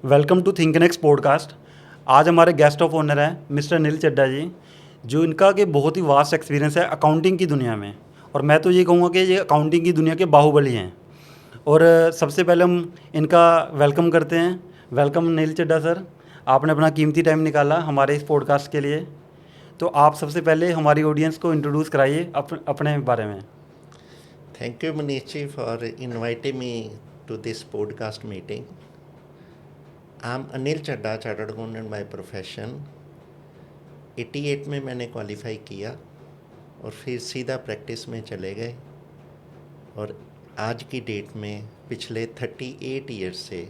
Welcome to Think Next podcast. आज हमारे guest of honour हैं मिस्टर नील चड्ढा जी, जो इनका कि बहुत ही वास्ट एक्सपीरियंस है अकाउंटिंग की दुनिया में। और मैं तो ये कहूँगा कि ये अकाउंटिंग की दुनिया के बाहुबली हैं। और सबसे पहले हम इनका वेलकम करते हैं। वेलकम नील चड्ढा सर, आपने अपना कीमती टाइम निकाला हमारे इस पॉडकास्ट के लिए। तो आप सबसे पहले हमारी ऑडियंस को इंट्रोड्यूस कराइए अपने बारे में। Thank you, Manishi, for inviting me to this podcast meeting. I'm Anil Chadda, Chartered Accountant by profession. 88 में मैंने क्वालिफाई किया और फिर सीधा प्रैक्टिस में चले गए और आज की डेट में पिछले 38 ईयर्स से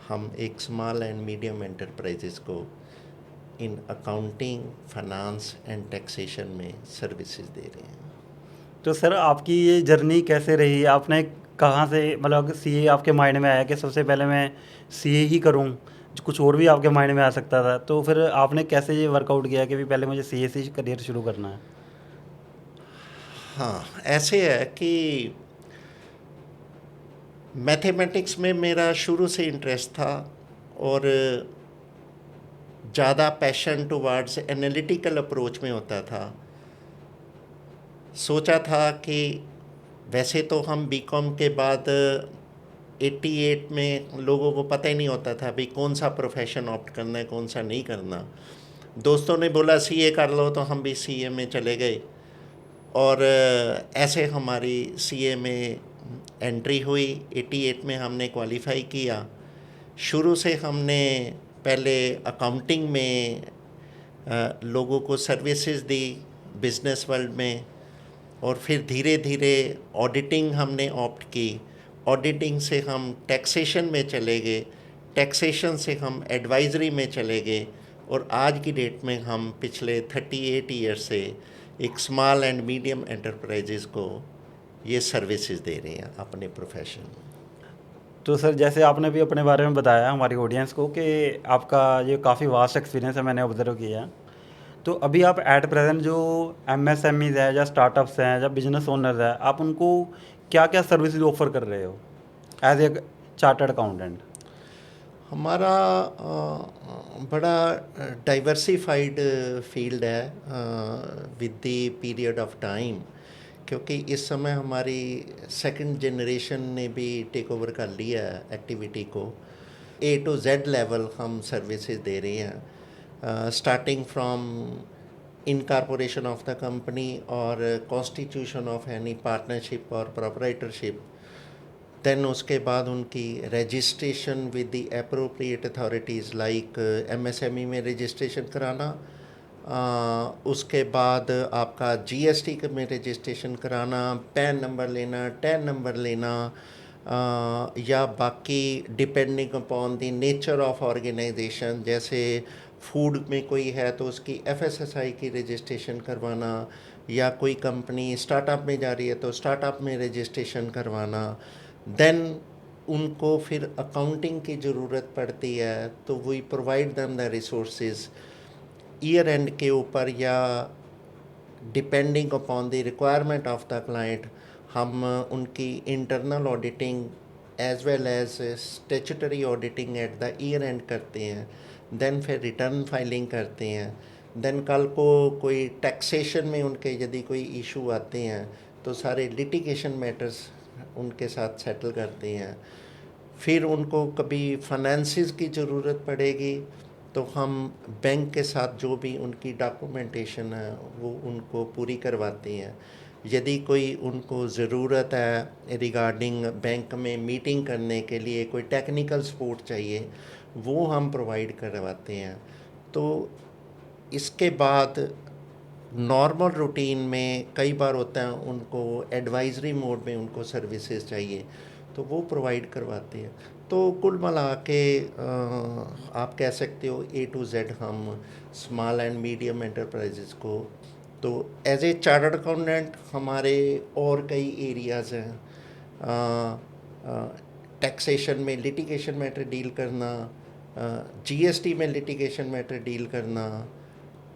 हम एक स्मॉल एंड मीडियम एंटरप्राइजेस को in accounting, finance and taxation में सर्विसेज दे रहे हैं। तो सर आपकी ये जर्नी कैसे रही? आपने कहाँ से, मतलब सीए आपके माइंड में आया कि सबसे पहले मैं सीए ही करूँ? कुछ और भी आपके माइंड में आ सकता था, तो फिर आपने कैसे ये वर्कआउट किया कि भी पहले मुझे सीए से ही करियर शुरू करना है? हाँ, ऐसे है कि मैथमेटिक्स में मेरा शुरू से इंटरेस्ट था और ज़्यादा पैशन टुवर्ड्स एनालिटिकल अप्रोच में होता था। सोचा था कि वैसे तो हम बीकॉम के बाद 88 में लोगों को पता ही नहीं होता था भाई कौन सा प्रोफेशन ऑप्ट करना है, कौन सा नहीं करना। दोस्तों ने बोला सीए कर लो तो हम भी सीए में चले गए और ऐसे हमारी सीए में एंट्री हुई। 88 में हमने क्वालिफाई किया। शुरू से हमने पहले अकाउंटिंग में लोगों को सर्विसेज दी बिजनेस वर्ल्ड में और फिर धीरे धीरे ऑडिटिंग हमने ऑप्ट की। ऑडिटिंग से हम टैक्सेशन में चले गए, टैक्सेशन से हम एडवाइजरी में चले गए और आज की डेट में हम पिछले 38 ईयर से एक स्मॉल एंड मीडियम एंटरप्राइजेज़ को ये सर्विसेज दे रहे हैं अपने प्रोफेशन में। तो सर जैसे आपने भी अपने बारे में बताया हमारी ऑडियंस को कि आपका ये काफ़ी वास्ट एक्सपीरियंस है, मैंने ऑब्जर्व किया। तो अभी आप एट प्रेजेंट जो एमएसएमईज हैं या स्टार्टअप्स हैं या बिजनेस ओनर्स हैं, आप उनको क्या क्या सर्विसेज ऑफर कर रहे हो एज ए चार्टर्ड अकाउंटेंट? हमारा बड़ा डाइवर्सिफाइड फील्ड है with the period of time, क्योंकि इस समय हमारी सेकंड जनरेशन ने भी टेक ओवर कर लिया है एक्टिविटी को। ए टू जेड लेवल हम सर्विसेज दे रहे हैं, starting from incorporation of the company और कॉन्स्टिट्यूशन ऑफ एनी पार्टनरशिप और प्रोप्राइटरशिप। देन उसके बाद उनकी registration with the appropriate authorities like MSME में रजिस्ट्रेशन कराना, उसके बाद आपका जीएसटी में रजिस्ट्रेशन कराना, पैन नंबर लेना, टैन नंबर लेना, या बाकी depending upon the nature of organisation, जैसे फूड में कोई है तो उसकी एफएसएसआई की रजिस्ट्रेशन करवाना, या कोई कंपनी स्टार्टअप में जा रही है तो स्टार्टअप में रजिस्ट्रेशन करवाना। देन उनको फिर अकाउंटिंग की ज़रूरत पड़ती है तो we provide them the resources year end के ऊपर, या depending upon the requirement of the client हम उनकी internal auditing as well as statutory auditing at the year end करते हैं। देन फिर रिटर्न फाइलिंग करते हैं। देन कल को कोई टैक्सेशन में उनके यदि कोई इशू आते हैं तो सारे लिटिगेशन मैटर्स उनके साथ सेटल करते हैं। फिर उनको कभी फाइनेंसिस की ज़रूरत पड़ेगी तो हम बैंक के साथ जो भी उनकी डॉक्यूमेंटेशन है वो उनको पूरी करवाते हैं। यदि कोई उनको ज़रूरत है रिगार्डिंग बैंक में मीटिंग करने के लिए कोई टेक्निकल सपोर्ट चाहिए वो हम प्रोवाइड करवाते हैं। तो इसके बाद नॉर्मल रूटीन में कई बार होता है उनको एडवाइजरी मोड में उनको सर्विसेज चाहिए तो वो प्रोवाइड करवाते हैं। तो कुल मिला के आप कह सकते हो ए टू जेड हम स्मॉल एंड मीडियम एंटरप्राइजेज़ को। तो एज ए चार्टर्ड अकाउंटेंट हमारे और कई एरियाज़ हैं, टैक्सेशन में लिटिगेशन मैटर डील करना, जीएसटी में लिटिगेशन मैटर डील करना,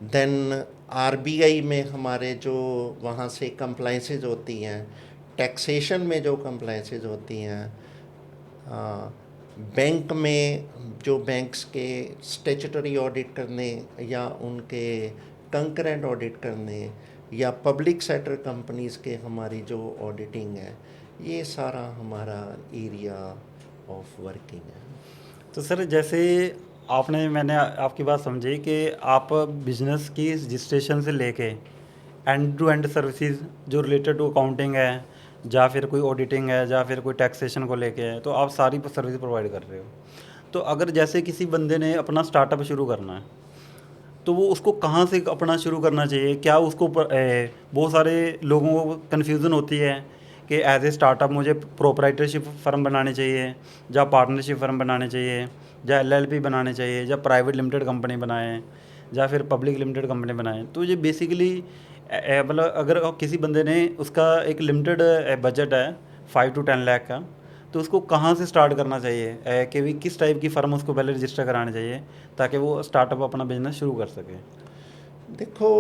देन आरबीआई में हमारे जो वहाँ से कंप्लाइंसेज होती हैं, टैक्सेशन में जो कंप्लाइंसेज होती हैं, बैंक में जो बैंक्स के स्टैट्यूटरी ऑडिट करने या उनके कंकरेंट ऑडिट करने या पब्लिक सेक्टर कंपनीज़ के हमारी जो ऑडिटिंग है, ये सारा हमारा एरिया ऑफ वर्किंग है। तो सर जैसे मैंने आपकी बात समझी कि आप बिजनेस की रजिस्ट्रेशन से लेके एंड टू एंड सर्विसेज जो रिलेटेड टू अकाउंटिंग है, या फिर कोई ऑडिटिंग है, या फिर कोई टैक्सेशन को लेके है, तो आप सारी सर्विस प्रोवाइड कर रहे हो। तो अगर जैसे किसी बंदे ने अपना स्टार्टअप शुरू करना है, तो वो उसको कहाँ से अपना शुरू करना चाहिए? क्या उसको बहुत सारे लोगों को कन्फ्यूज़न होती है कि एज ए स्टार्टअप मुझे प्रोप्राइटरशिप फर्म बनानी चाहिए, या पार्टनरशिप फर्म बनाने चाहिए, या एलएलपी बनाने चाहिए, या प्राइवेट लिमिटेड कंपनी बनाएं, या फिर पब्लिक लिमिटेड कंपनी बनाएं। तो ये बेसिकली मतलब अगर किसी बंदे ने उसका एक लिमिटेड बजट है 5 to 10 लाख का, तो उसको कहाँ से स्टार्ट करना चाहिए कि भी किस टाइप की फ़र्म उसको पहले रजिस्टर करानी चाहिए ताकि वो स्टार्टअप अपना बिजनेस शुरू कर सके? देखो,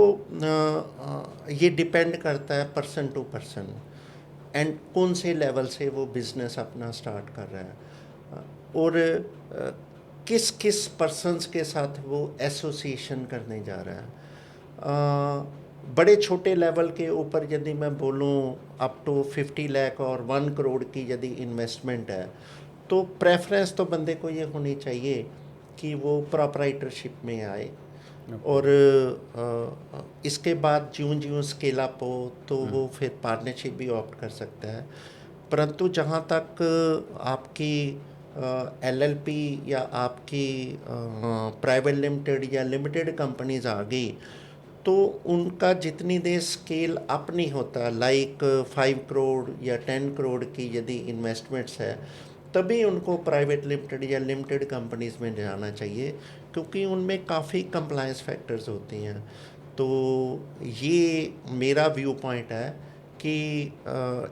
ये डिपेंड करता है पर्सन टू पर्सन एंड कौन से लेवल से वो बिज़नेस अपना स्टार्ट कर रहा है, और किस किस पर्सन्स के साथ वो एसोसिएशन करने जा रहा है। बड़े छोटे लेवल के ऊपर यदि मैं बोलूँ अप टू 50 लाख और 1 करोड़ की यदि इन्वेस्टमेंट है, तो प्रेफरेंस तो बंदे को ये होनी चाहिए कि वो प्रोप्राइटरशिप में आए, और इसके बाद ज्यों ज्यों स्केल अप हो तो वो फिर पार्टनरशिप भी ऑप्ट कर सकता है। परंतु जहाँ तक आपकी एलएलपी या आपकी प्राइवेट लिमिटेड या लिमिटेड कंपनीज आ गई, तो उनका जितनी देर स्केल अप नहीं होता, लाइक 5 करोड़ या 10 करोड़ की यदि इन्वेस्टमेंट्स है, तभी उनको प्राइवेट लिमिटेड या लिमिटेड कंपनीज़ में जाना चाहिए, क्योंकि उनमें काफ़ी कंप्लायंस फैक्टर्स होती हैं। तो ये मेरा व्यू पॉइंट है कि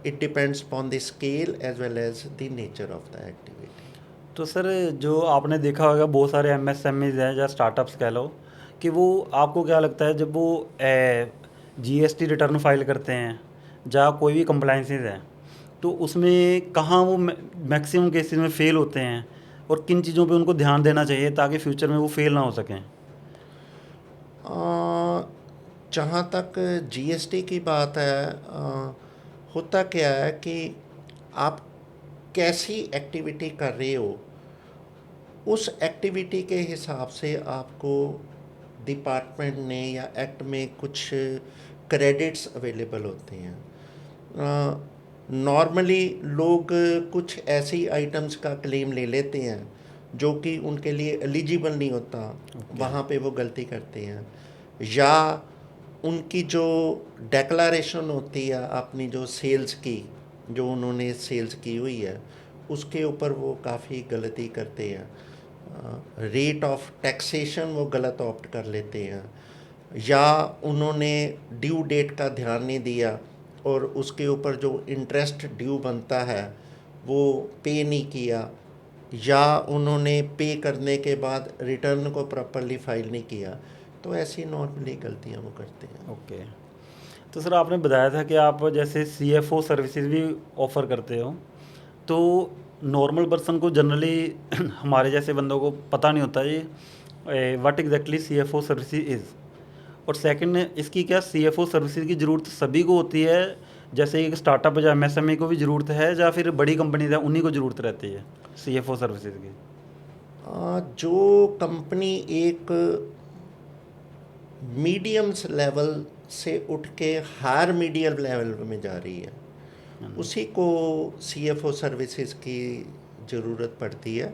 it depends upon the scale as well as the nature of the activity. तो सर जो आपने देखा होगा बहुत सारे एमएसएमईज हैं या स्टार्टअप्स कह लो, कि वो आपको क्या लगता है जब वो जीएसटी रिटर्न फाइल करते हैं या कोई भी कंप्लाइंसेस है, तो उसमें कहाँ वो मैक्सिमम केसेस में फेल होते हैं, और किन चीज़ों पे उनको ध्यान देना चाहिए ताकि फ्यूचर में वो फेल ना हो सकें? जहाँ तक जीएसटी की बात है, होता क्या है कि आप कैसी एक्टिविटी कर रहे हो, उस एक्टिविटी के हिसाब से आपको डिपार्टमेंट ने या एक्ट में कुछ क्रेडिट्स अवेलेबल होते हैं। नॉर्मली लोग कुछ ऐसी आइटम्स का क्लेम ले लेते हैं जो कि उनके लिए एलिजिबल नहीं होता, वहाँ पे वो गलती करते हैं, या उनकी जो डेक्लारेशन होती है अपनी जो सेल्स की, जो उन्होंने सेल्स की हुई है, उसके ऊपर वो काफ़ी गलती करते हैं। रेट ऑफ टैक्सेशन वो गलत ऑप्ट कर लेते हैं, या उन्होंने ड्यू डेट का ध्यान नहीं दिया और उसके ऊपर जो इंटरेस्ट ड्यू बनता है वो पे नहीं किया, या उन्होंने पे करने के बाद रिटर्न को प्रॉपरली फाइल नहीं किया। तो ऐसी नॉर्मली गलतियाँ वो करते हैं। ओके। तो सर आपने बताया था कि आप जैसे सीएफओ सर्विसेज भी ऑफ़र करते हो, तो नॉर्मल पर्सन को जनरली हमारे जैसे बंदों को पता नहीं होता ये what exactly CFO services is, और सेकंड इसकी क्या सीएफओ सर्विसेज की ज़रूरत सभी को होती है, जैसे एक स्टार्टअप या एमएसएमई को भी ज़रूरत है, या फिर बड़ी कंपनीज है उन्हीं को ज़रूरत रहती है सीएफओ सर्विसेज की? जो कंपनी एक मीडियम्स लेवल से उठ के हायर मीडियम लेवल में जा रही है, उसी को सीएफओ सर्विसेज की ज़रूरत पड़ती है।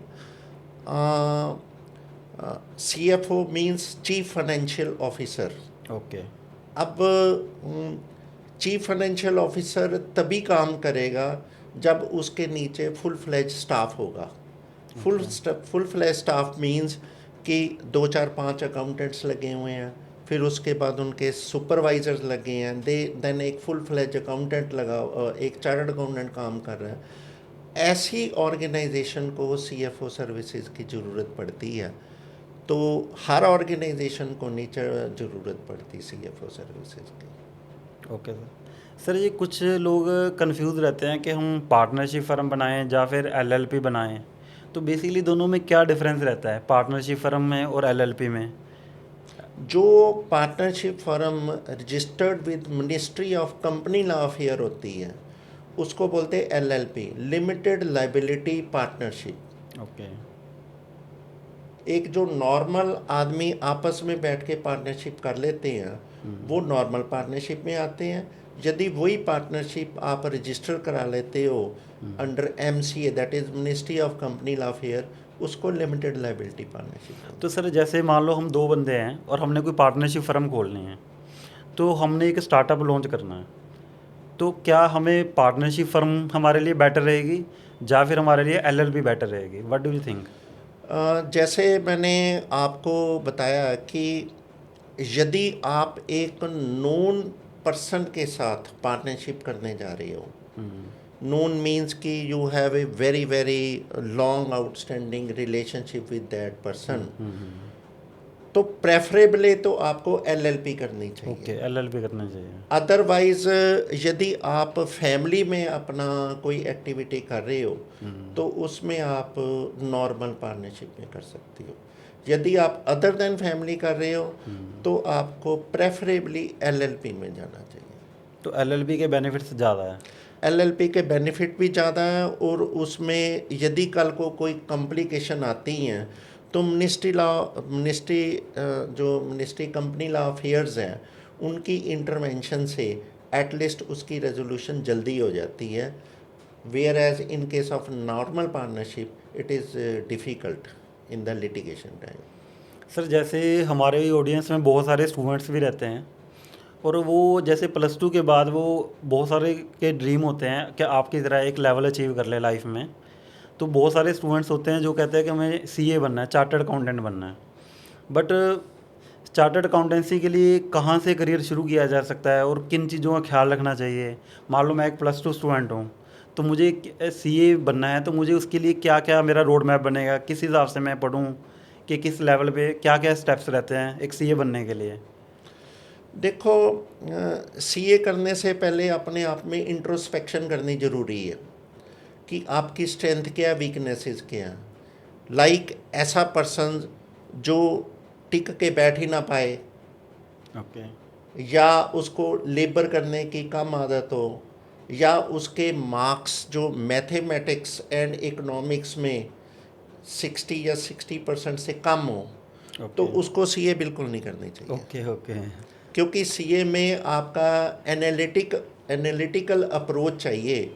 CFO means chief financial officer. Okay. अब चीफ फाइनेंशियल ऑफिसर तभी काम करेगा जब उसके नीचे फुल फ्लेज स्टाफ होगा। फुल फ्लेज स्टाफ मींस कि 2 4 5 अकाउंटेंट्स लगे हुए हैं, फिर उसके बाद उनके सुपरवाइजर्स लगे हैं, देन एक फुल फ्लेज अकाउंटेंट लगा, एक चार्टर्ड अकाउंटेंट काम कर रहा है। ऐसी ऑर्गेनाइजेशन को सीएफओ सर्विसेज की ज़रूरत पड़ती है। तो हर ऑर्गेनाइजेशन को नीचे ज़रूरत पड़ती सीएफओ सर्विसेज की। ओके सर, ये कुछ लोग कंफ्यूज रहते हैं कि हम पार्टनरशिप फर्म बनाएं या फिर एलएलपी बनाएं, तो बेसिकली दोनों में क्या डिफरेंस रहता है, पार्टनरशिप फर्म में और एलएलपी में? जो partnership firm registered with ministry of company law affair होती है उसको बोलते हैं LLP, limited liability partnership. Okay. एक जो नॉर्मल आदमी आपस में बैठ के पार्टनरशिप कर लेते हैं वो नॉर्मल पार्टनरशिप में आते हैं। यदि वही पार्टनरशिप आप रजिस्टर करा लेते हो under MCA, that is ministry of company law affair, उसको लिमिटेड लाइबिलिटी पार्टनरशिप। तो सर जैसे मान लो हम 2 बंदे हैं और हमने कोई पार्टनरशिप फर्म खोलनी है, तो हमने एक स्टार्टअप लॉन्च करना है, तो क्या हमें पार्टनरशिप फर्म हमारे लिए बेटर रहेगी या फिर हमारे लिए एलएलपी बेटर रहेगी? What do you think? जैसे मैंने आपको बताया कि यदि आप एक नोन पर्सन के साथ पार्टनरशिप करने जा रहे हो, नोन मीन्स कि you have a very very long outstanding relationship with that person, तो प्रेफरेबली तो आपको एलएलपी करनी चाहिए। ओके, एलएलपी करना चाहिए। अदरवाइज यदि आप फैमिली में अपना कोई एक्टिविटी कर रहे हो तो उसमें आप नॉर्मल पार्टनरशिप में कर सकते हो। यदि आप अदर देन फैमिली कर रहे हो तो आपको प्रेफरेबली एलएलपी में जाना चाहिए। तो एलएलपी के बेनिफिट्स ज़्यादा है? एलएलपी के बेनिफिट भी ज़्यादा है और उसमें यदि कल को कोई कॉम्प्लिकेशन आती हैं तो मिनिस्ट्री कंपनी लॉ अफेयर्स हैं उनकी इंटरवेंशन से एटलीस्ट उसकी रेजोल्यूशन जल्दी हो जाती है, whereas in case of normal partnership it is difficult in the litigation time. Sir जैसे हमारे ऑडियंस में बहुत सारे स्टूडेंट्स भी रहते हैं और वो जैसे +2 के बाद वो बहुत सारे के ड्रीम होते हैं कि आपकी तरह एक लेवल अचीव कर ले लाइफ में। तो बहुत सारे स्टूडेंट्स होते हैं जो कहते हैं कि हमें सीए बनना है, चार्टर्ड अकाउंटेंट बनना है। बट चार्टर्ड अकाउंटेंसी के लिए कहाँ से करियर शुरू किया जा सकता है और किन चीज़ों का ख्याल रखना चाहिए? मान लो मैं एक +2 स्टूडेंट हूँ, तो मुझे सीए बनना है, तो मुझे उसके लिए क्या क्या मेरा रोड मैप बनेगा, किस हिसाब से मैं पढ़ूँ, कि किस लेवल पे क्या क्या स्टेप्स रहते हैं एक सीए बनने के लिए? देखो, सीए करने से पहले अपने आप में इंट्रोस्पेक्शन करनी ज़रूरी है कि आपकी स्ट्रेंथ क्या, वीकनेसेस क्या हैं। लाइक ऐसा पर्सन जो टिक के बैठ ही ना पाए ओके। या उसको लेबर करने की कम आदत हो या उसके मार्क्स जो मैथमेटिक्स एंड इकोनॉमिक्स में 60 या 60% से कम हो तो उसको सीए बिल्कुल नहीं करनी चाहिए। Okay okay. क्योंकि सीए में आपका एनालिटिकल अप्रोच चाहिए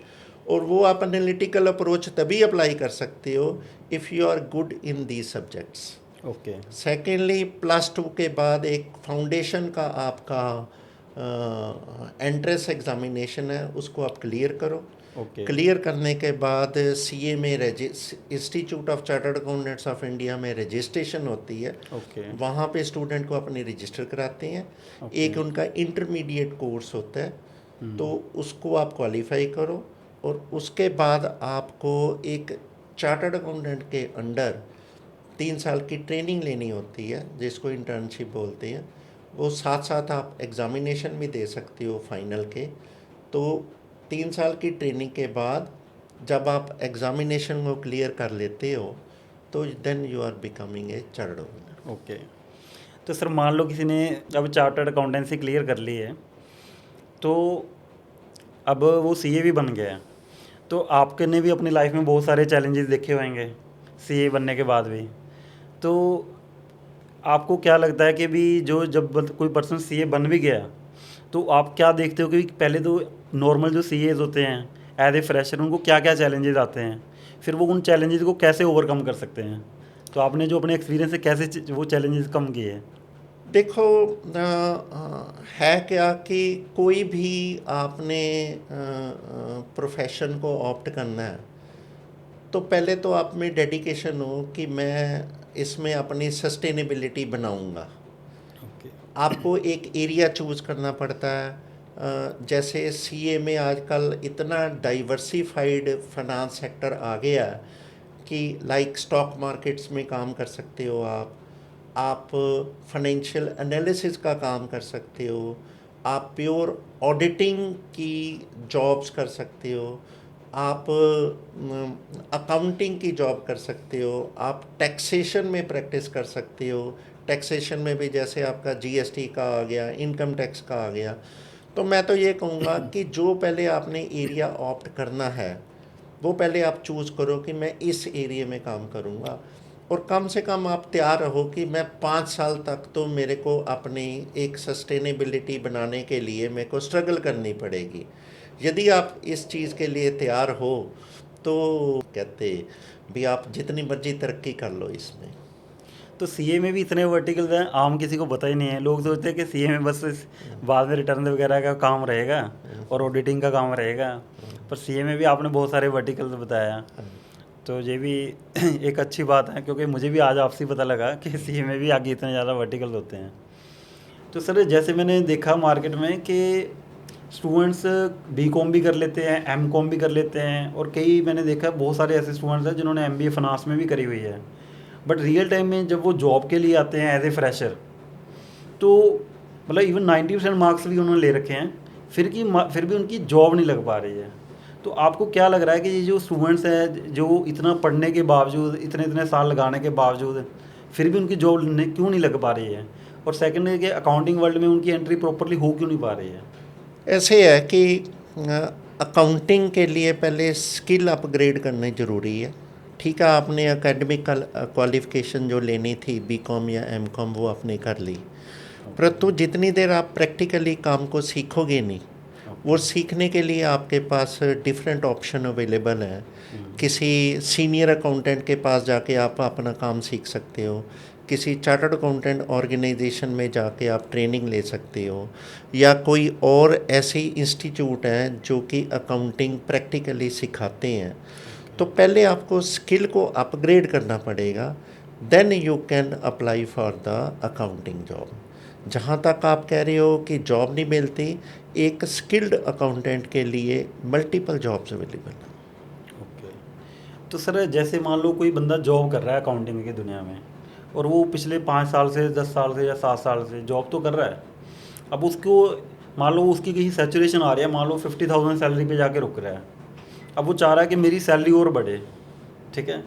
और वो आप एनालिटिकल अप्रोच तभी अप्लाई कर सकते हो if you are good in the subjects. Okay. Secondly +2 के बाद एक फाउंडेशन का आपका एंट्रेंस एग्जामिनेशन है, उसको आप क्लियर करो। ओके। क्लियर करने के बाद सीए में institute of chartered accountants of India में रजिस्ट्रेशन होती है। ओके। वहाँ पे स्टूडेंट को अपने रजिस्टर कराते हैं। एक उनका इंटरमीडिएट कोर्स होता है तो उसको आप क्वालिफाई करो और उसके बाद आपको एक चार्टर्ड अकाउंटेंट के अंडर 3 साल की ट्रेनिंग लेनी होती है जिसको इंटर्नशिप बोलते हैं। वो साथ साथ आप एग्ज़ामिनेशन भी दे सकते हो फाइनल के। तो 3 साल की ट्रेनिंग के बाद जब आप एग्ज़ामिनेशन को क्लियर कर लेते हो तो then you are becoming a chartered accountant. Okay. तो सर मान लो किसी ने अब चार्टर्ड अकाउंटेंसी क्लियर कर ली है, तो अब वो सीए भी बन गया है, तो आपके ने भी अपनी लाइफ में बहुत सारे चैलेंजेस देखे होंगे सीए बनने के बाद भी। तो आपको क्या लगता है कि भी जो जब कोई पर्सन सीए बन भी गया, तो आप क्या देखते हो कि पहले तो नॉर्मल जो सीएज होते हैं एज ए फ्रेशर उनको क्या क्या चैलेंजेस आते हैं, फिर वो उन चैलेंजेस को कैसे ओवरकम कर सकते हैं? तो आपने जो अपने एक्सपीरियंस से कैसे वो चैलेंजेस कम किए? देखो, है क्या कि कोई भी आपने प्रोफेशन को ऑप्ट करना है तो पहले तो आप में डेडिकेशन हो कि मैं इसमें अपनी सस्टेनेबिलिटी बनाऊंगा। ओके। आपको एक एरिया चूज़ करना पड़ता है। जैसे सीए में आजकल इतना डाइवर्सिफाइड फाइनेंस सेक्टर आ गया कि लाइक स्टॉक मार्केट्स में काम कर सकते हो आप फाइनेंशियल एनालिसिस का काम कर सकते हो, आप प्योर ऑडिटिंग की जॉब्स कर सकते हो, आप अकाउंटिंग की जॉब कर सकते हो, आप टैक्सेशन में प्रैक्टिस कर सकते हो। टैक्सेशन में भी जैसे आपका जीएसटी का आ गया, इनकम टैक्स का आ गया। तो मैं तो ये कहूँगा कि जो पहले आपने एरिया ऑप्ट करना है वो पहले आप चूज़ करो कि मैं इस एरिया में काम करूँगा, और कम से कम आप तैयार रहो कि मैं 5 साल तक तो मेरे को अपनी एक सस्टेनेबिलिटी बनाने के लिए मेरे को स्ट्रगल करनी पड़ेगी। यदि आप इस चीज़ के लिए तैयार हो तो कहते भी आप जितनी मर्जी तरक्की कर लो इसमें। तो सीए में भी इतने वर्टिकल हैं, आम किसी को पता ही नहीं है। लोग सोचते हैं कि सीए में बस बाद में रिटर्न वगैरह का काम रहेगा और ऑडिटिंग का काम रहेगा, पर सीए में भी आपने बहुत सारे वर्टिकल बताया। तो ये भी एक अच्छी बात है, क्योंकि मुझे भी आज आपसे पता लगा कि सीए में भी आगे इतने ज़्यादा वर्टिकल होते हैं। तो सर जैसे मैंने देखा मार्केट में कि स्टूडेंट्स बीकॉम भी कर लेते हैं, एमकॉम भी कर लेते हैं, और कई मैंने देखा बहुत सारे ऐसे स्टूडेंट्स हैं जिन्होंने एमबीए फाइनेंस में भी करी हुई है। बट रियल टाइम में जब वो जॉब के लिए आते हैं एज ए फ्रेशर, तो मतलब इवन 90% मार्क्स भी उन्होंने ले रखे हैं, फिर भी उनकी जॉब नहीं लग पा रही है। तो आपको क्या लग रहा है कि ये जो स्टूडेंट्स हैं जो इतना पढ़ने के बावजूद, इतने इतने साल लगाने के बावजूद, फिर भी उनकी जॉब क्यों नहीं लग पा रही है? और सेकंड है कि अकाउंटिंग वर्ल्ड में उनकी एंट्री प्रॉपरली हो क्यों नहीं पा रही है? ऐसे है कि अकाउंटिंग के लिए पहले स्किल अपग्रेड करनी ज़रूरी है। ठीक है, आपने एकेडमिक क्वालिफ़िकेशन जो लेनी थी बीकॉम या एमकॉम वो आपने कर ली, परंतु जितनी देर आप प्रैक्टिकली काम को सीखोगे नहीं, वो सीखने के लिए आपके पास डिफरेंट ऑप्शन अवेलेबल हैं। किसी सीनियर अकाउंटेंट के पास जाके आप अपना काम सीख सकते हो, किसी चार्टर्ड अकाउंटेंट ऑर्गेनाइजेशन में जाके आप ट्रेनिंग ले सकते हो, या कोई और ऐसी इंस्टीट्यूट हैं जो कि अकाउंटिंग प्रैक्टिकली सिखाते हैं। तो पहले आपको स्किल को अपग्रेड करना पड़ेगा, then you can apply for the accounting job. जहाँ तक आप कह रहे हो कि जॉब नहीं मिलती, एक स्किल्ड अकाउंटेंट के लिए मल्टीपल जॉब्स अवेलेबल हैं। ओके। तो सर जैसे मान लो कोई बंदा जॉब कर रहा है अकाउंटिंग की दुनिया में, और वो पिछले 5 साल से, 10 साल से या 7 साल से जॉब तो कर रहा है। अब उसको मान लो उसकी कहीं सैचुरेशन आ रही है, मान लो 50,000 सैलरी पे जाके रुक रहा है। अब वो चाह रहा है कि मेरी सैलरी और बढ़े, ठीक है?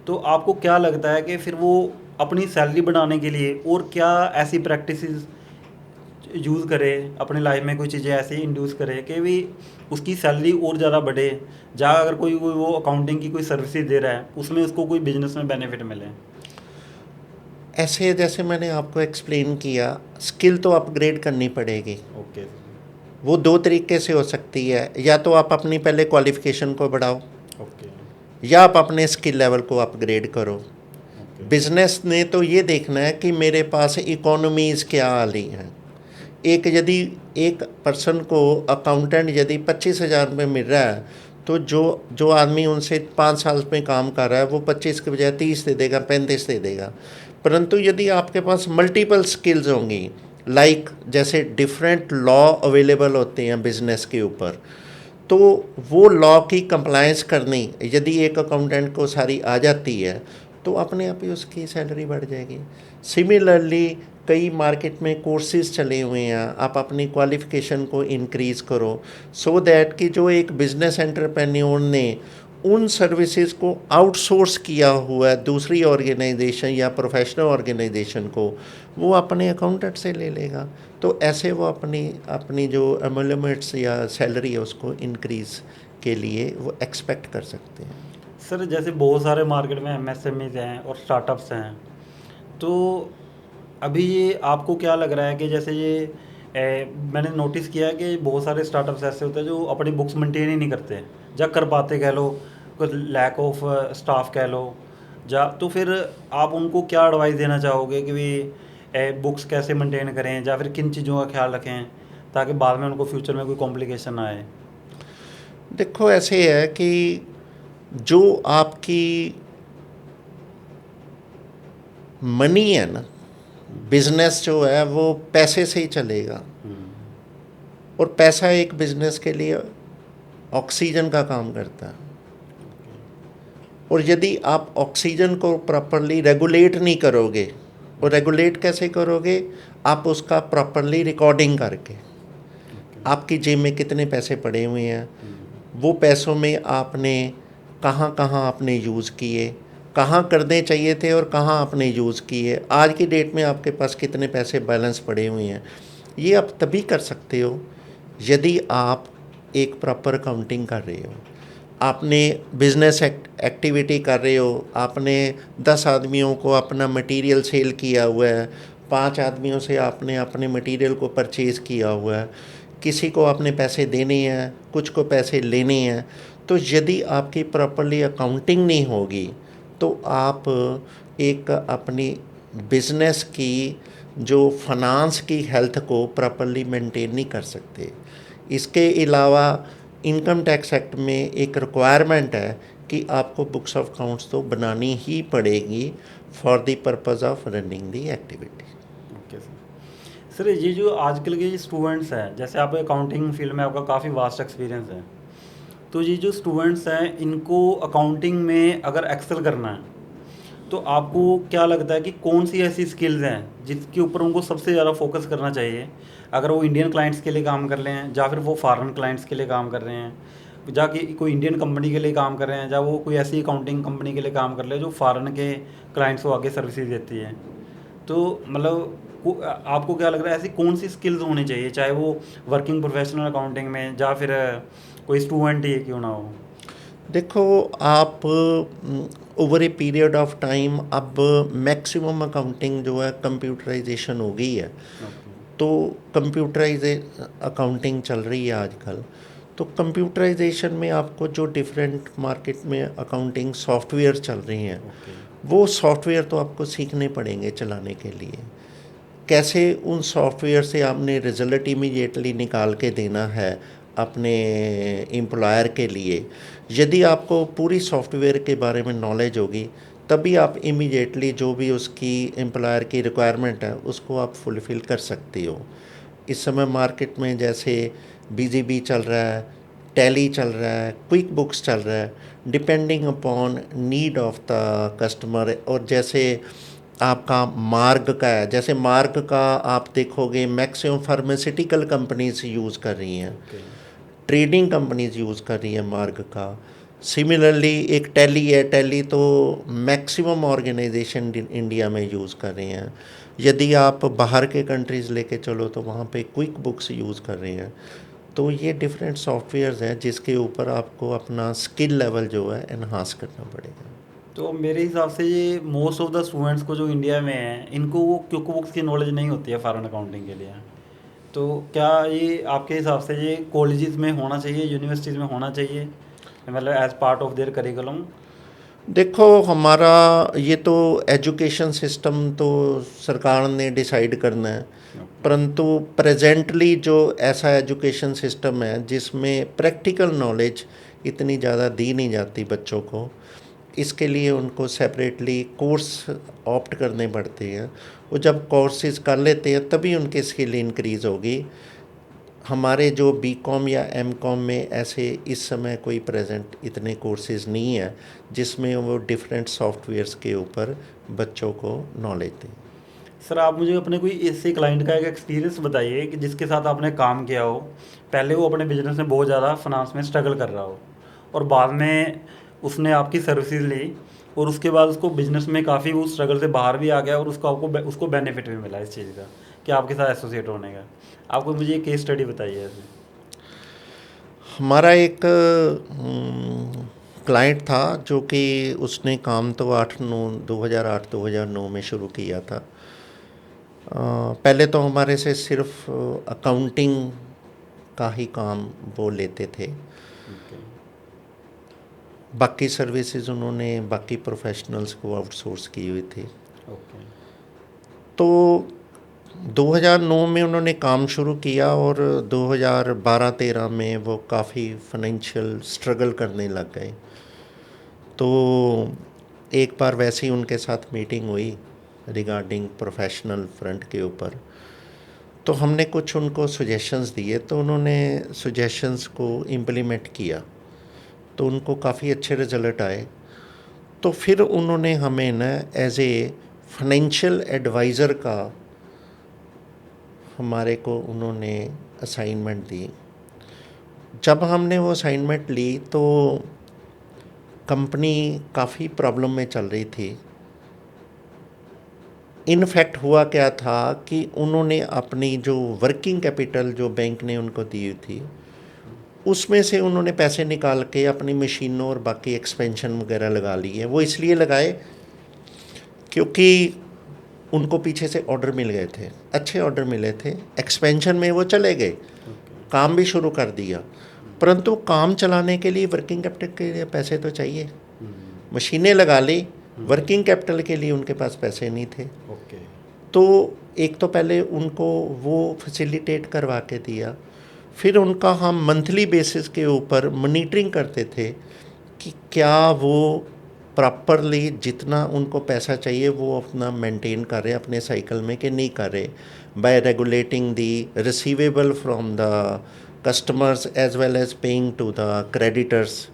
तो आपको क्या लगता है कि फिर वो अपनी सैलरी बढ़ाने के लिए और क्या ऐसी प्रैक्टिसेस यूज़ करे, अपने लाइफ में कोई चीज़ें ऐसी इंड्यूस करे कि भी उसकी सैलरी और ज़्यादा बढ़े, या अगर कोई वो अकाउंटिंग की कोई सर्विसेज दे रहा है उसमें उसको कोई बिजनेस में बेनिफिट मिले? ऐसे जैसे मैंने आपको एक्सप्लेन किया, स्किल तो अपग्रेड करनी पड़ेगी। ओके। वो दो तरीके से हो सकती है, या तो आप अपनी पहले क्वालिफ़िकेशन को बढ़ाओ, ओके। या आप अपने स्किल लेवल को अपग्रेड करो। बिजनेस ने तो ये देखना है कि मेरे पास इकोनॉमीज़ क्या आ रही हैं। यदि एक पर्सन को अकाउंटेंट यदि 25,000 रुपये मिल रहा है, तो जो आदमी उनसे 5 साल में काम कर रहा है वो 25 के बजाय 30 दे देगा, 35 दे देगा। परंतु यदि आपके पास मल्टीपल स्किल्स होंगी, जैसे डिफरेंट लॉ अवेलेबल होते हैं बिजनेस के ऊपर, तो वो लॉ की कंप्लायंस करनी यदि एक अकाउंटेंट को सारी आ जाती है तो अपने आप ही उसकी सैलरी बढ़ जाएगी। सिमिलरली कई मार्केट में कोर्सेज चले हुए हैं, आप अपनी क्वालिफ़िकेशन को इंक्रीज़ करो, सो दैट कि जो एक बिज़नेस एंटरप्रेन्योर ने उन सर्विसेज को आउटसोर्स किया हुआ है दूसरी ऑर्गेनाइजेशन या प्रोफेशनल ऑर्गेनाइजेशन को, वो अपने अकाउंटेंट से ले लेगा। तो ऐसे वो अपनी जो एमोलमेंट्स या सैलरी है उसको इंक्रीज़ के लिए वो एक्सपेक्ट कर सकते हैं। सर जैसे बहुत सारे मार्केट में एमएसएमईज हैं और स्टार्टअप्स हैं, तो अभी ये आपको क्या लग रहा है कि जैसे मैंने नोटिस किया है कि बहुत सारे स्टार्टअप्स ऐसे होते हैं जो अपनी बुक्स मेंटेन ही नहीं करते, या कर पाते कह लो, कुछ लैक ऑफ स्टाफ कह लो, या तो फिर आप उनको क्या एडवाइस देना चाहोगे कि भाई बुक्स कैसे मेंटेन करें, या फिर किन चीज़ों का ख्याल रखें ताकि बाद में उनको फ्यूचर में कोई कॉम्प्लिकेशन ना आए? देखो ऐसे है कि जो आपकी मनी है ना, बिजनेस जो है वो पैसे से ही चलेगा, और पैसा एक बिजनेस के लिए ऑक्सीजन का काम करता है। और यदि आप ऑक्सीजन को प्रॉपरली रेगुलेट नहीं करोगे, और रेगुलेट कैसे करोगे, आप उसका प्रॉपरली रिकॉर्डिंग करके आपकी जेब में कितने पैसे पड़े हुए हैं, वो पैसों में आपने कहाँ कहाँ आपने यूज़ किए, कहाँ करने चाहिए थे और कहाँ आपने यूज़ किए, आज की डेट में आपके पास कितने पैसे बैलेंस पड़े हुए हैं, ये आप तभी कर सकते हो यदि आप एक प्रॉपर अकाउंटिंग कर रहे हो। आपने बिजनेस एक्टिविटी कर रहे हो, आपने 10 आदमियों को अपना मटेरियल सेल किया हुआ है, 5 आदमियों से आपने अपने मटेरियल को परचेज़ किया हुआ है, किसी को आपने पैसे देने हैं, कुछ को पैसे लेने हैं। तो यदि आपकी प्रॉपरली अकाउंटिंग नहीं होगी तो आप एक अपनी बिजनेस की जो फाइनेंस की हेल्थ को प्रॉपरली मेंटेन नहीं कर सकते। इसके अलावा इनकम टैक्स एक्ट में एक रिक्वायरमेंट है कि आपको बुक्स ऑफ अकाउंट्स तो बनानी ही पड़ेगी for the purpose of running the activity. Okay sir, ये जो आजकल के स्टूडेंट्स हैं, जैसे आप अकाउंटिंग फील्ड में आपका काफ़ी वास्ट एक्सपीरियंस है, तो ये जो स्टूडेंट्स हैं इनको अकाउंटिंग में अगर एक्सेल करना है तो आपको क्या लगता है कि कौन सी ऐसी स्किल्स हैं जिसके ऊपर उनको सबसे ज़्यादा फोकस करना चाहिए? अगर वो इंडियन क्लाइंट्स के लिए काम कर रहे हैं, या फिर वो फॉरेन क्लाइंट्स के लिए काम कर रहे हैं, जाके कोई इंडियन कंपनी के लिए काम कर रहे हैं, या वो कोई ऐसी अकाउंटिंग कंपनी के लिए काम कर रहे हैं जो फॉरेन के क्लाइंट्स को आगे सर्विसेज देती है। तो मतलब आपको क्या लग रहा है ऐसी कौन सी स्किल्स होनी चाहिए, चाहे वो वर्किंग प्रोफेशनल अकाउंटिंग में या फिर कोई स्टूडेंट ही क्यों ना हो? देखो, आप over a period of time अब मैक्सिमम अकाउंटिंग जो है कंप्यूटराइजेशन हो गई है। ओके। तो कंप्यूटराइज अकाउंटिंग चल रही है आजकल। तो कंप्यूटराइजेशन में आपको जो डिफरेंट मार्केट में अकाउंटिंग सॉफ्टवेयर चल रही हैं, ओके। वो सॉफ्टवेयर तो आपको सीखने पड़ेंगे चलाने के लिए। कैसे उन सॉफ्टवेयर से आपने रिजल्ट इमीडिएटली निकाल के देना है अपने एम्प्लॉयर के लिए। यदि आपको पूरी सॉफ्टवेयर के बारे में नॉलेज होगी तभी आप इमीडिएटली जो भी उसकी एम्प्लॉयर की रिक्वायरमेंट है उसको आप फुलफ़िल कर सकते हो। इस समय मार्केट में जैसे बीजीबी चल रहा है, टैली चल रहा है, क्विक बुक्स चल रहा है, depending upon need of the customer. और जैसे आपका मार्ग का है, जैसे मार्ग का आप देखोगे मैक्सिमम फार्मास्यूटिकल कंपनीज यूज़ कर रही हैं, ओके। ट्रेडिंग कंपनीज यूज़ कर रही हैं मार्ग का। सिमिलरली एक टैली है, टैली तो मैक्सिमम ऑर्गेनाइजेशन इंडिया में यूज़ कर रही हैं। यदि आप बाहर के कंट्रीज़ लेके चलो तो वहाँ पे क्विक बुक्स यूज़ कर रही हैं। तो ये डिफरेंट सॉफ्टवेयर्स हैं जिसके ऊपर आपको अपना स्किल लेवल जो है एनहांस करना पड़ेगा। तो मेरे हिसाब से ये मोस्ट ऑफ द स्टूडेंट्स को जो इंडिया में हैं इनको वो क्विक बुक्स की नॉलेज नहीं होती है फॉरेन अकाउंटिंग के लिए। तो क्या ये आपके हिसाब से ये कॉलेजेस में होना चाहिए, यूनिवर्सिटीज़ में होना चाहिए, मतलब as part of their curriculum? देखो, हमारा ये तो एजुकेशन सिस्टम तो सरकार ने डिसाइड करना है, परंतु प्रेजेंटली जो ऐसा एजुकेशन सिस्टम है जिसमें प्रैक्टिकल नॉलेज इतनी ज़्यादा दी नहीं जाती बच्चों को, इसके लिए उनको सेपरेटली कोर्स ऑप्ट करने पड़ते हैं। वो जब कोर्सेज कर लेते हैं तभी उनकी स्किल इंक्रीज़ होगी। हमारे जो बीकॉम या एमकॉम में ऐसे इस समय कोई प्रेजेंट इतने कोर्सेज नहीं है जिसमें वो डिफरेंट सॉफ्टवेयर्स के ऊपर बच्चों को नॉलेज दें। सर, आप मुझे अपने कोई ऐसे क्लाइंट का एक एक्सपीरियंस बताइए कि जिसके साथ आपने काम किया हो, पहले वो अपने बिजनेस में बहुत ज़्यादा फाइनेंस में स्ट्रगल कर रहा हो और बाद में उसने आपकी सर्विसेज ली और उसके बाद उसको बिजनेस में काफ़ी वो स्ट्रगल से बाहर भी आ गया और उसको बेनिफिट भी मिला इस चीज़ का, कि आपके साथ एसोसिएट होने का। आपको मुझे एक केस स्टडी बताइए ऐसे। हमारा एक क्लाइंट था जो कि उसने काम तो 2008-2009 में शुरू किया था। पहले तो हमारे से सिर्फ अकाउंटिंग का ही काम वो लेते थे, ओके। बाकी सर्विसेज उन्होंने बाकी प्रोफेशनल्स को आउटसोर्स की हुई थी। ओके। तो 2009 में उन्होंने काम शुरू किया और 2012-13 में वो काफ़ी फाइनेंशियल स्ट्रगल करने लग गए। तो एक बार वैसे ही उनके साथ मीटिंग हुई रिगार्डिंग प्रोफेशनल फ्रंट के ऊपर। तो हमने कुछ उनको सजेशंस दिए तो उन्होंने सजेशंस को इम्प्लीमेंट किया, तो उनको काफ़ी अच्छे रिजल्ट आए। तो फिर उन्होंने हमें ना एज ए फाइनेंशियल एडवाइज़र का हमारे को उन्होंने असाइनमेंट दी। जब हमने वो असाइनमेंट ली तो कंपनी काफ़ी प्रॉब्लम में चल रही थी। इनफैक्ट हुआ क्या था कि उन्होंने अपनी जो वर्किंग कैपिटल जो बैंक ने उनको दी हुई थी उसमें से उन्होंने पैसे निकाल के अपनी मशीनों और बाकी एक्सपेंशन वगैरह लगा लिए। वो इसलिए लगाए क्योंकि उनको पीछे से ऑर्डर मिल गए थे, अच्छे ऑर्डर मिले थे, एक्सपेंशन में वो चले गए, काम भी शुरू कर दिया। परंतु काम चलाने के लिए वर्किंग कैपिटल के लिए पैसे तो चाहिए। मशीनें लगा ली, वर्किंग कैपिटल के लिए उनके पास पैसे नहीं थे। तो एक तो पहले उनको वो फैसिलिटेट करवा के दिया, फिर उनका हम मंथली बेसिस के ऊपर मॉनिटरिंग करते थे कि क्या वो प्रॉपरली जितना उनको पैसा चाहिए वो अपना मेंटेन कर रहे अपने साइकिल में कि नहीं कर रहे, by regulating the receivable from the customers as well as paying to the creditors.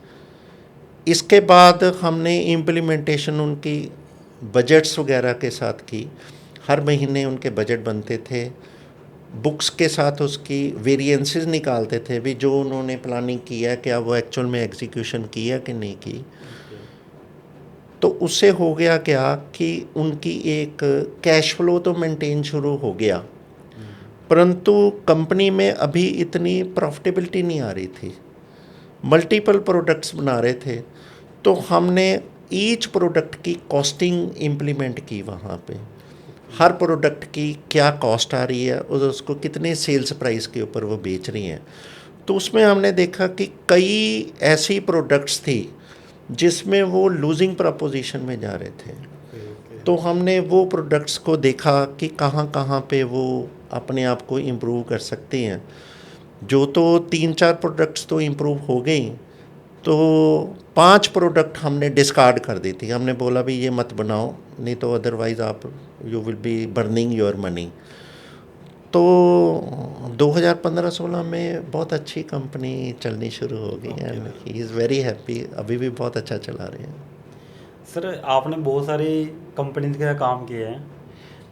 इसके बाद हमने इम्प्लीमेंटेशन उनकी बजट्स वगैरह के साथ की। हर महीने उनके बजट बनते थे, बुक्स के साथ उसकी वेरिएंसेस निकालते थे भी जो उन्होंने प्लानिंग किया क्या वो एक्चुअल में एग्जीक्यूशन किया कि नहीं की। तो उससे हो गया क्या कि उनकी एक कैश फ्लो तो मेंटेन शुरू हो गया, परंतु कंपनी में अभी इतनी प्रॉफिटेबिलिटी नहीं आ रही थी। मल्टीपल प्रोडक्ट्स बना रहे थे, तो हमने ईच प्रोडक्ट की कॉस्टिंग इम्प्लीमेंट की वहाँ पे। हर प्रोडक्ट की क्या कॉस्ट आ रही है और उसको कितने सेल्स प्राइस के ऊपर वो बेच रही हैं। तो उसमें हमने देखा कि कई ऐसी प्रोडक्ट्स थी जिसमें वो लूजिंग प्रपोजिशन में जा रहे थे। तो हमने वो प्रोडक्ट्स को देखा कि कहाँ कहाँ पे वो अपने आप को इम्प्रूव कर सकते हैं। जो तो 3-4 प्रोडक्ट्स तो इम्प्रूव हो गई, तो 5 प्रोडक्ट हमने डिस्कार्ड कर दी थी। हमने बोला भी ये मत बनाओ, नहीं तो अदरवाइज़ आप you will be burning your money. तो 2015-16 में बहुत अच्छी कंपनी चलनी शुरू हो गई है। ही इज़ वेरी हैप्पी, अभी भी बहुत अच्छा चला रहे हैं। सर आपने बहुत सारी कंपनीज के साथ काम किया है,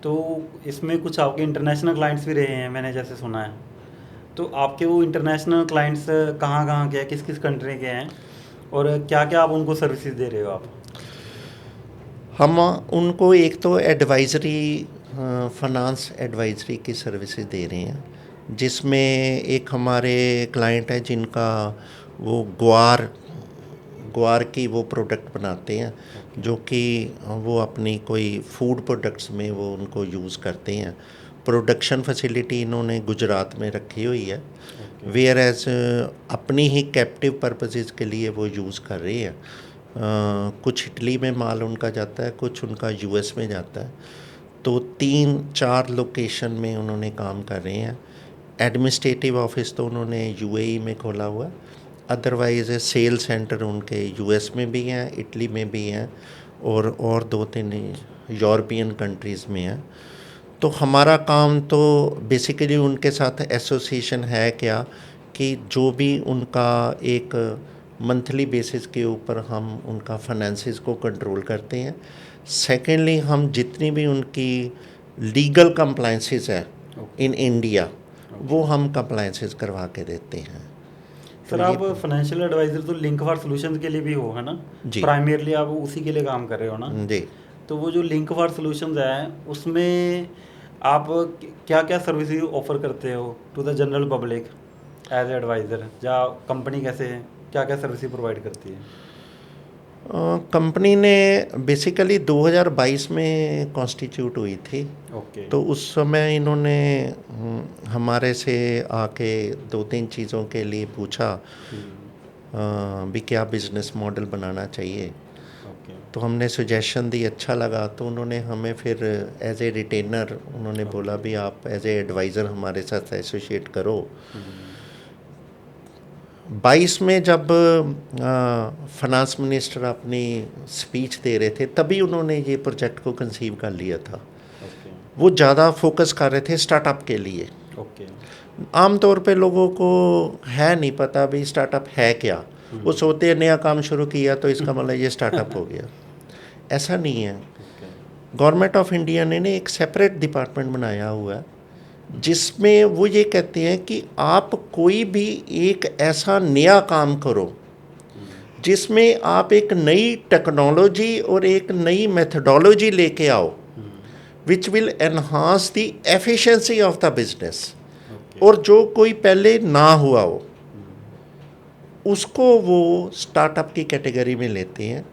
तो इसमें कुछ आपके इंटरनेशनल क्लाइंट्स भी रहे हैं मैंने जैसे सुना है। तो आपके वो इंटरनेशनल क्लाइंट्स कहाँ कहाँ के हैं, किस किस कंट्री के हैं, और क्या क्या आप उनको सर्विसेज दे रहे हो आप? हम उनको एक तो एडवाइज़री, फाइनेंस एडवाइज़री की सर्विसेज दे रहे हैं, जिसमें एक हमारे क्लाइंट है जिनका वो ग्वार की वो प्रोडक्ट बनाते हैं, जो कि वो अपनी कोई फूड प्रोडक्ट्स में वो उनको यूज़ करते हैं। प्रोडक्शन फैसिलिटी इन्होंने गुजरात में रखी हुई है, वेयर एज अपनी ही कैप्टिव पर्पसेस के लिए वो यूज़ कर रहे हैं। कुछ इटली में माल उनका जाता है, कुछ उनका यूएस में जाता है। तो 3-4 लोकेशन में उन्होंने काम कर रहे हैं। एडमिनिस्ट्रेटिव ऑफिस तो उन्होंने यूएई में खोला हुआ, अदरवाइज़ सेल सेंटर उनके यूएस में भी हैं, इटली में भी हैं, और 2-3 यूरोपियन कंट्रीज़ में हैं। तो हमारा काम तो बेसिकली उनके साथ एसोसिएशन है क्या कि जो भी उनका एक मंथली बेसिस के ऊपर हम उनका फाइनेंसिस को कंट्रोल करते हैं। सेकेंडली हम जितनी भी उनकी लीगल कंप्लाइंसेस है इन इंडिया, वो हम कंप्लाइंसेस करवा के देते हैं। सर आप फाइनेंशियल एडवाइज़र तो लिंक फॉर सॉल्यूशंस के लिए भी हो, है ना? जी। प्राइमरली आप उसी के लिए काम कर रहे हो ना? जी। तो वो जो लिंक फॉर सॉल्यूशंस है उसमें आप क्या क्या सर्विसेज ऑफर करते हो to the general public as adviser, या कंपनी कैसे क्या क्या सर्विसेज प्रोवाइड करती है? कंपनी ने बेसिकली 2022 में कॉन्स्टिट्यूट हुई थी। ओके। तो उस समय इन्होंने हमारे से आके 2-3 चीज़ों के लिए पूछा भी क्या बिज़नेस मॉडल बनाना चाहिए। ओके। तो हमने सजेशन दी, अच्छा लगा, तो उन्होंने हमें फिर एज ए रिटेनर उन्होंने बोला भी आप एज ए एडवाइज़र हमारे साथ एसोसिएट करो। 22 में जब फाइनेंस मिनिस्टर अपनी स्पीच दे रहे थे तभी उन्होंने ये प्रोजेक्ट को कंसीव कर लिया था। ओके। वो ज़्यादा फोकस कर रहे थे स्टार्टअप के लिए। ओके। आम तौर पे लोगों को है नहीं पता भी स्टार्टअप है क्या। वो सोचते हैं नया काम शुरू किया तो इसका मतलब ये स्टार्टअप हो गया। ऐसा नहीं है। गवर्नमेंट ऑफ इंडिया ने एक सेपरेट डिपार्टमेंट बनाया हुआ है जिसमें वो ये कहते हैं कि आप कोई भी एक ऐसा नया काम करो जिसमें आप एक नई टेक्नोलॉजी और एक नई मेथडोलॉजी लेके आओ which will enhance the efficiency of the business, और जो कोई पहले ना हुआ हो उसको वो स्टार्टअप की कैटेगरी में लेते हैं,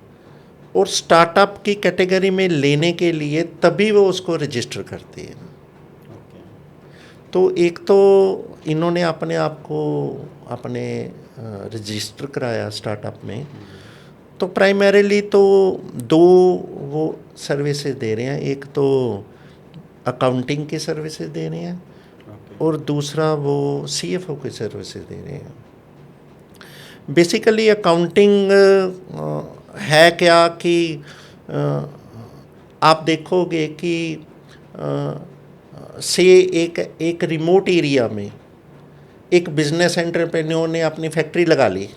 और स्टार्टअप की कैटेगरी में लेने के लिए तभी वो उसको रजिस्टर करते हैं। तो एक तो इन्होंने अपने आप को अपने रजिस्टर कराया स्टार्टअप में, तो प्राइमरीली तो दो वो सर्विसेज दे रहे हैं, एक तो अकाउंटिंग की सर्विसेज दे रहे हैं और दूसरा वो सीएफओ की सर्विसेज दे रहे हैं। बेसिकली अकाउंटिंग है क्या कि आप देखोगे कि से एक रिमोट एरिया में एक बिजनेस एंटरप्रेन्योर ने अपनी फैक्ट्री लगा ली।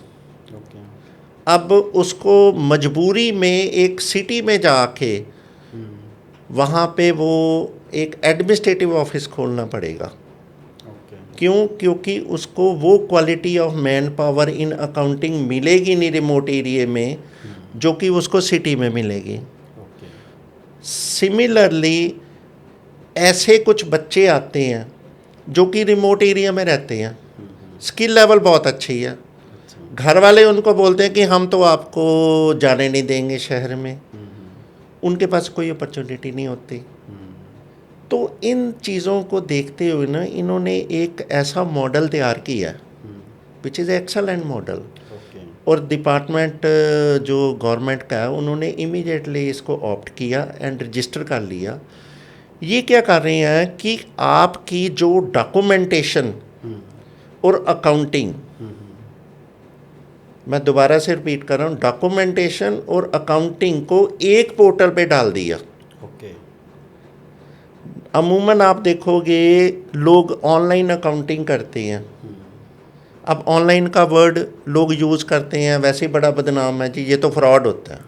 अब उसको मजबूरी में एक सिटी में जाके वहाँ पे वो एक एडमिनिस्ट्रेटिव ऑफिस खोलना पड़ेगा। क्यों? क्योंकि उसको वो quality of man power in accounting मिलेगी नहीं रिमोट एरिया में जो कि उसको सिटी में मिलेगी। सिमिलरली ऐसे कुछ बच्चे आते हैं जो कि रिमोट एरिया में रहते हैं, स्किल लेवल बहुत अच्छी है, घर वाले उनको बोलते हैं कि हम तो आपको जाने नहीं देंगे शहर में, उनके पास कोई अपॉर्चुनिटी नहीं होती। तो इन चीज़ों को देखते हुए ना इन्होंने एक ऐसा मॉडल तैयार किया विच इज़ एक्सेलेंट मॉडल, और डिपार्टमेंट जो गवर्नमेंट का है उन्होंने इमीडिएटली इसको ऑप्ट किया एंड रजिस्टर कर लिया। ये क्या कर रहे हैं कि आपकी जो डॉक्यूमेंटेशन और अकाउंटिंग, मैं दोबारा से रिपीट कर रहा हूँ, डॉक्यूमेंटेशन और अकाउंटिंग को एक पोर्टल पे डाल दिया। अमूमन आप देखोगे लोग ऑनलाइन अकाउंटिंग करते हैं। अब ऑनलाइन का वर्ड लोग यूज़ करते हैं, वैसे ही बड़ा बदनाम है जी, ये तो फ्रॉड होता है।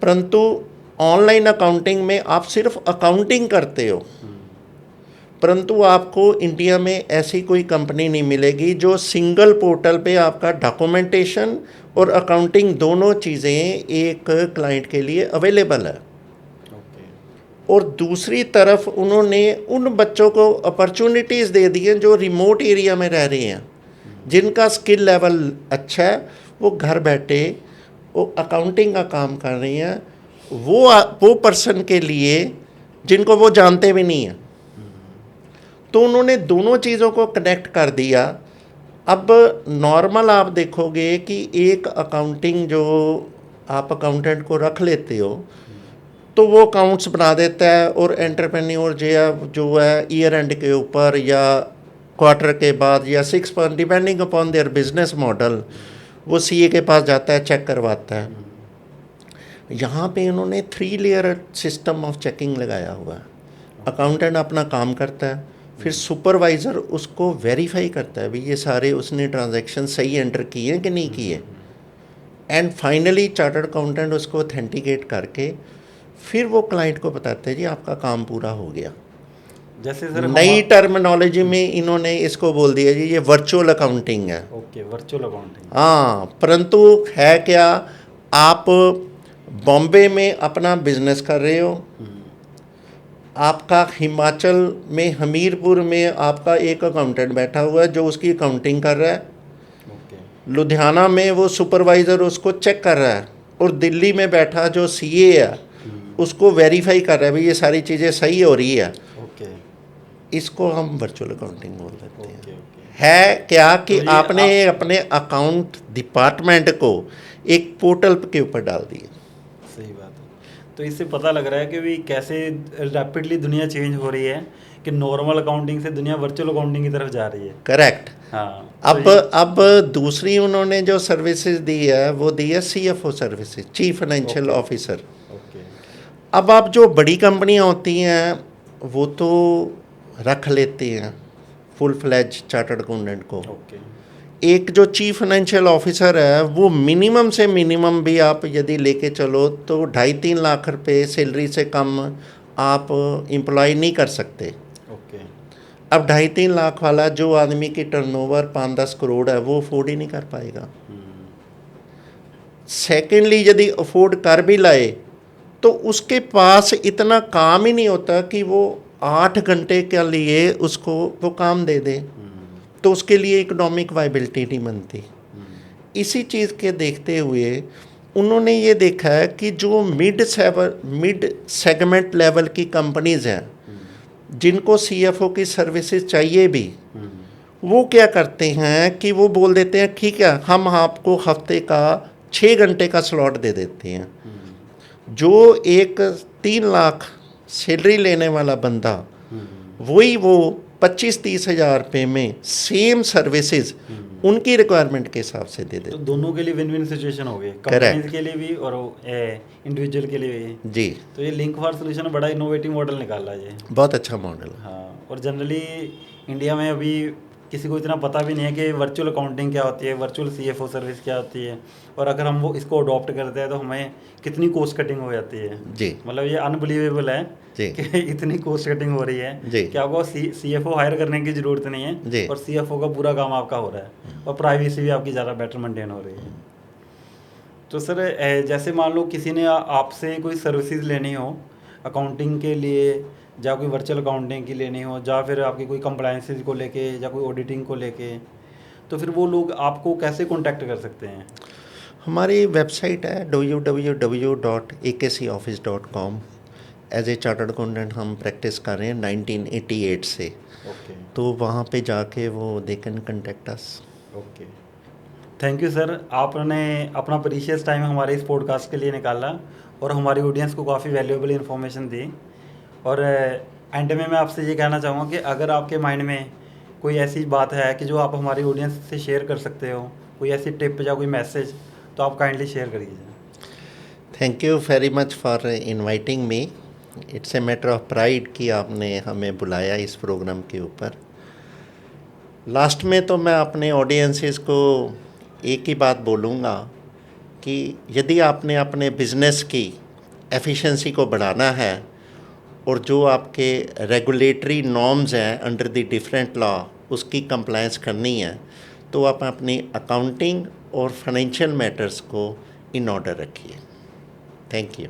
परंतु ऑनलाइन अकाउंटिंग में आप सिर्फ अकाउंटिंग करते हो, परंतु आपको इंडिया में ऐसी कोई कंपनी नहीं मिलेगी जो सिंगल पोर्टल पे आपका डॉक्यूमेंटेशन और अकाउंटिंग दोनों चीज़ें एक क्लाइंट के लिए अवेलेबल है। और दूसरी तरफ उन्होंने उन बच्चों को अपॉर्चुनिटीज़ दे दी हैं जो रिमोट एरिया में रह रहे हैं, जिनका स्किल लेवल अच्छा है, वो घर बैठे वो अकाउंटिंग का काम कर रही हैं, वो पर्सन के लिए जिनको वो जानते भी नहीं हैं। तो उन्होंने दोनों चीज़ों को कनेक्ट कर दिया। अब नॉर्मल आप देखोगे कि एक अकाउंटिंग जो आप अकाउंटेंट को रख लेते हो तो वो अकाउंट्स बना देता है, और एंटरप्रेन्योर जो है ईयर एंड के ऊपर या क्वार्टर के बाद या 6 month depending upon their business model वो सीए के पास जाता है, चेक करवाता है। यहाँ पे इन्होंने 3 लेयर सिस्टम ऑफ चेकिंग लगाया हुआ है। अकाउंटेंट अपना काम करता है, फिर सुपरवाइज़र उसको वेरीफाई करता है भी ये सारे उसने ट्रांजैक्शन सही एंटर किए हैं कि नहीं किए, एंड फाइनली चार्टर्ड अकाउंटेंट उसको ऑथेंटिकेट करके फिर वो क्लाइंट को बताते हैं जी आपका काम पूरा हो गया। जैसे सर नई टर्मिनोलॉजी में इन्होंने इसको बोल दिया जी ये वर्चुअल अकाउंटिंग है। Okay, virtual accounting. हाँ, परंतु है क्या, आप बॉम्बे में अपना बिजनेस कर रहे हो, आपका हिमाचल में हमीरपुर में आपका एक अकाउंटेंट बैठा हुआ है जो उसकी अकाउंटिंग कर रहा है, लुधियाना में वो सुपरवाइज़र उसको चेक कर रहा है, और दिल्ली में बैठा जो सीए है उसको वेरीफाई कर रहा है भाई ये सारी चीज़ें सही हो रही है। इसको हम वर्चुअल अकाउंटिंग बोल देते हैं। है क्या कि तो आपने अपने अकाउंट डिपार्टमेंट को एक पोर्टल के ऊपर डाल दिया। सही बात है। तो इससे पता लग रहा है कि भी कैसे रैपिडली दुनिया चेंज हो रही है, कि नॉर्मल अकाउंटिंग से दुनिया वर्चुअल अकाउंटिंग की तरफ जा रही है। करेक्ट। हाँ। अब दूसरी उन्होंने जो सर्विसेज दी है वो दी है CFO services, chief financial officer. अब आप जो बड़ी कंपनियां होती हैं वो तो रख लेते हैं फुल फ्लैज चार्टर्ड अकाउंटेंट को। एक जो चीफ फाइनेंशियल ऑफिसर है वो मिनिमम से मिनिमम भी आप यदि लेके चलो तो 2.5-3 लाख रुपए सैलरी से कम आप एम्प्लॉय नहीं कर सकते। अब 2.5-3 लाख वाला जो आदमी की टर्नओवर 5-10 करोड़ है वो अफोर्ड ही नहीं कर पाएगा। सेकेंडली यदि अफोर्ड कर भी लाए तो उसके पास इतना काम ही नहीं होता कि वो 8 घंटे के लिए उसको वो काम दे दे, तो उसके लिए इकोनॉमिक वाइबिलिटी नहीं बनती। इसी चीज़ के देखते हुए उन्होंने ये देखा है कि जो मिड सेगमेंट लेवल की कंपनीज़ हैं जिनको सीएफओ की सर्विसेज चाहिए भी, वो क्या करते हैं कि वो बोल देते हैं ठीक है हम आपको हफ्ते का 6 घंटे का स्लॉट दे देते हैं। जो एक 3 लाख सैलरी लेने वाला बंदा वही वो 25-30 हज़ार रुपये में सेम सर्विसेज उनकी रिक्वायरमेंट के हिसाब से दे देते। तो दोनों के लिए विन विन सिचुएशन हो गई, कंपनीज के लिए भी और इंडिविजुअल के लिए भी। जी, तो ये लिंक फॉर सोल्यूशन बड़ा इनोवेटिव मॉडल निकाला है ये। बहुत अच्छा मॉडल। हाँ, और जनरली इंडिया में अभी किसी को इतना पता भी नहीं है कि वर्चुअल अकाउंटिंग क्या होती है, वर्चुअल सीएफओ सर्विस क्या होती है, और अगर हम वो इसको अडॉप्ट करते हैं तो हमें कितनी कॉस्ट कटिंग हो जाती है। जी, मतलब ये अनबिलीवेबल है जी, कि इतनी कॉस्ट कटिंग हो रही है जी, कि आपको सीएफओ हायर करने की ज़रूरत नहीं जी। है और सीएफओ का पूरा काम आपका हो रहा है और प्राइवेसी भी आपकी ज़्यादा बेटर मेंटेन हो रही है। तो सर जैसे मान लो किसी ने आपसे कोई सर्विसेज लेनी हो अकाउंटिंग के लिए, या कोई वर्चुअल अकाउंटिंग की लेनी हो, या फिर आपकी कोई कंप्लायंसेस को लेके या कोई ऑडिटिंग को लेके, तो फिर वो लोग आपको कैसे कांटेक्ट कर सकते हैं? हमारी वेबसाइट है www.akcoffice.com। As a chartered accountant हम प्रैक्टिस कर रहे हैं 1988 से। ओके, तो वहाँ पे जाके वो they can contact us. Okay, thank you sir. आपने अपना प्रीशियस टाइम हमारे इस पॉडकास्ट के लिए निकाला और हमारी ऑडियंस को काफ़ी वैल्यूएबल इन्फॉर्मेशन दी। और एंड में मैं आपसे ये कहना चाहूँगा कि अगर आपके माइंड में कोई ऐसी बात है कि जो आप हमारी ऑडियंस से शेयर कर सकते हो, कोई ऐसी टिप या कोई मैसेज, तो आप काइंडली शेयर करिए। Thank you very much for inviting me. It's a matter of pride कि आपने हमें बुलाया इस प्रोग्राम के ऊपर। लास्ट में तो मैं अपने ऑडियंसेस को एक ही बात बोलूँगा कि यदि आपने अपने बिजनेस की एफिशिएंसी को बढ़ाना है और जो आपके रेगुलेटरी नॉर्म्स हैं अंडर द डिफरेंट लॉ उसकी कंप्लायंस करनी है, तो आप अपनी अकाउंटिंग और फाइनेंशियल मैटर्स को इन ऑर्डर रखिए। Thank you.